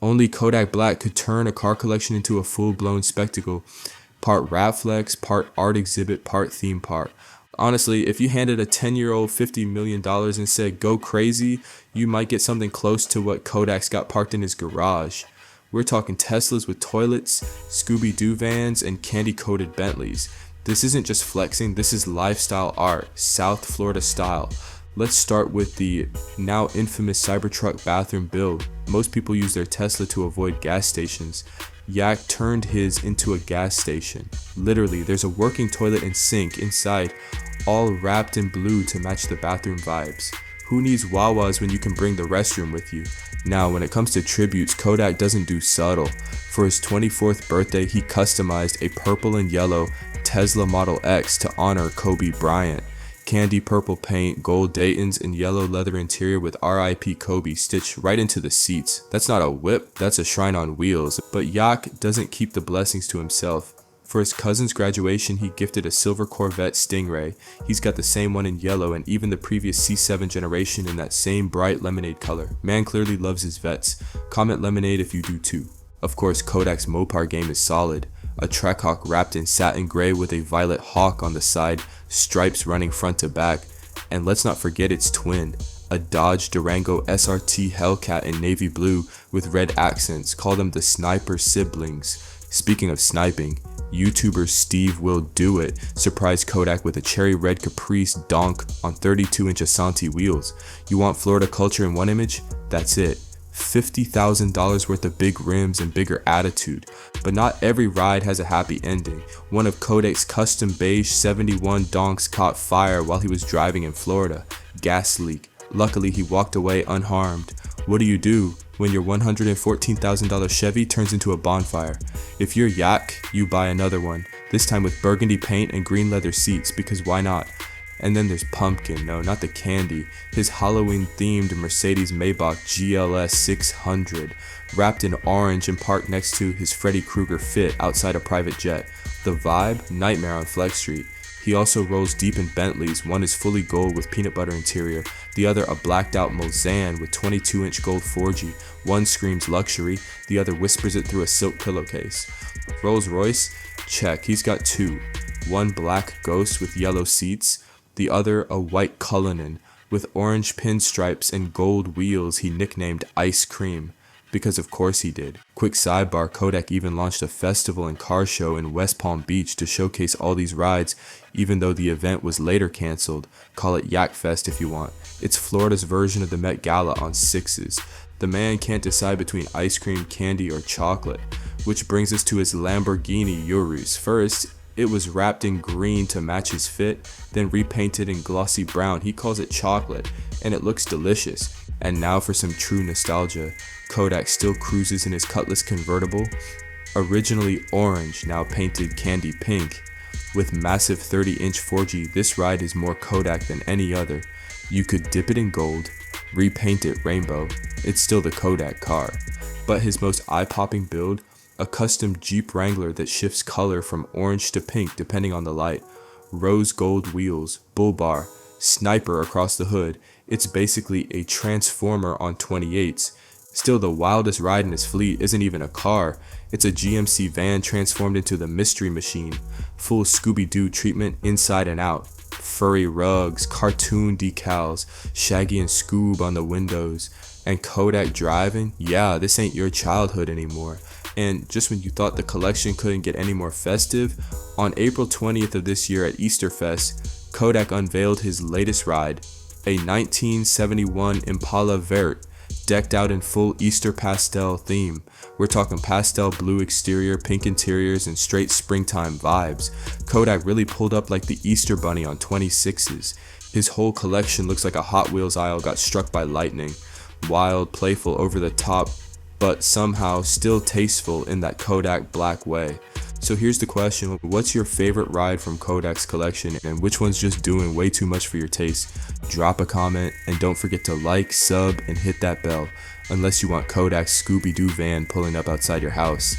Only Kodak Black could turn a car collection into a full-blown spectacle. Part rap flex, part art exhibit, part theme park. Honestly, if you handed a 10-year-old $50 million and said, go crazy, you might get something close to what Kodak's got parked in his garage. We're talking Teslas with toilets, Scooby-Doo vans, and candy-coated Bentleys. This isn't just flexing, this is lifestyle art, South Florida style. Let's start with the now infamous Cybertruck bathroom build. Most people use their Tesla to avoid gas stations. Yak turned his into a gas station. Literally, there's a working toilet and sink inside, all wrapped in blue to match the bathroom vibes. Who needs Wawas when you can bring the restroom with you? Now, when it comes to tributes, Kodak doesn't do subtle. For his 24th birthday, he customized a purple and yellow Tesla Model X to honor Kobe Bryant. Candy purple paint, gold Daytons, and yellow leather interior with RIP Kobe stitched right into the seats. That's not a whip, that's a shrine on wheels. But Yak doesn't keep the blessings to himself. For his cousin's graduation, he gifted a silver Corvette Stingray. He's got the same one in yellow and even the previous C7 generation in that same bright lemonade color. Man clearly loves his vets. Comment lemonade if you do too. Of course, Kodak's Mopar game is solid. A Trackhawk wrapped in satin gray with a violet hawk on the side, stripes running front to back. And let's not forget its twin, a Dodge Durango SRT Hellcat in navy blue with red accents. Call them the Sniper siblings. Speaking of sniping, YouTuber Steve Will Do It surprised Kodak with a cherry red Caprice Donk on 32-inch Asante wheels. You want Florida culture in one image? That's it. $50,000 worth of big rims and bigger attitude. But not every ride has a happy ending. One of Kodak's custom beige 71 Donks caught fire while he was driving in Florida. Gas leak. Luckily, he walked away unharmed. What do you do when your $114,000 Chevy turns into a bonfire? If you're Yak, you buy another one, this time with burgundy paint and green leather seats, because why not? And then there's Pumpkin, no, not the candy, his Halloween-themed Mercedes Maybach GLS 600, wrapped in orange and parked next to his Freddy Krueger Fit outside a private jet. The vibe? Nightmare on Flex Street. He also rolls deep in Bentleys. One is fully gold with peanut butter interior, the other a blacked out Mulsanne with 22-inch gold Forgi. One screams luxury, the other whispers it through a silk pillowcase. Rolls Royce? Check, he's got two. One black Ghost with yellow seats, the other a white Cullinan with orange pinstripes and gold wheels he nicknamed Ice Cream. Because of course he did. Quick sidebar, Kodak even launched a festival and car show in West Palm Beach to showcase all these rides, even though the event was later cancelled. Call it Yak Fest if you want. It's Florida's version of the Met Gala on sixes. The man can't decide between ice cream, candy, or chocolate. Which brings us to his Lamborghini Urus. First, it was wrapped in green to match his fit, then repainted in glossy brown. He calls it chocolate, and it looks delicious. And now for some true nostalgia. Kodak still cruises in his Cutlass convertible, originally orange, now painted candy pink. With massive 30-inch 4G, this ride is more Kodak than any other. You could dip it in gold, repaint it rainbow, it's still the Kodak car. But his most eye-popping build, a custom Jeep Wrangler that shifts color from orange to pink depending on the light, rose gold wheels, bull bar, sniper across the hood. It's basically a transformer on 28s. Still, the wildest ride in his fleet isn't even a car, it's a GMC van transformed into the Mystery Machine. Full Scooby-Doo treatment inside and out. Furry rugs, cartoon decals, Shaggy and Scoob on the windows. And Kodak driving? Yeah, this ain't your childhood anymore. And just when you thought the collection couldn't get any more festive, on April 20th of this year at Easterfest, Kodak unveiled his latest ride, a 1971 Impala Vert, decked out in full Easter pastel theme. We're talking pastel blue exterior, pink interiors, and straight springtime vibes. Kodak really pulled up like the Easter Bunny on 26s. His whole collection looks like a Hot Wheels aisle got struck by lightning. Wild, playful, over the top, but somehow still tasteful in that Kodak Black way. So here's the question, what's your favorite ride from Kodak's collection and which one's just doing way too much for your taste? Drop a comment and don't forget to like, sub, and hit that bell, unless you want Kodak's Scooby-Doo van pulling up outside your house.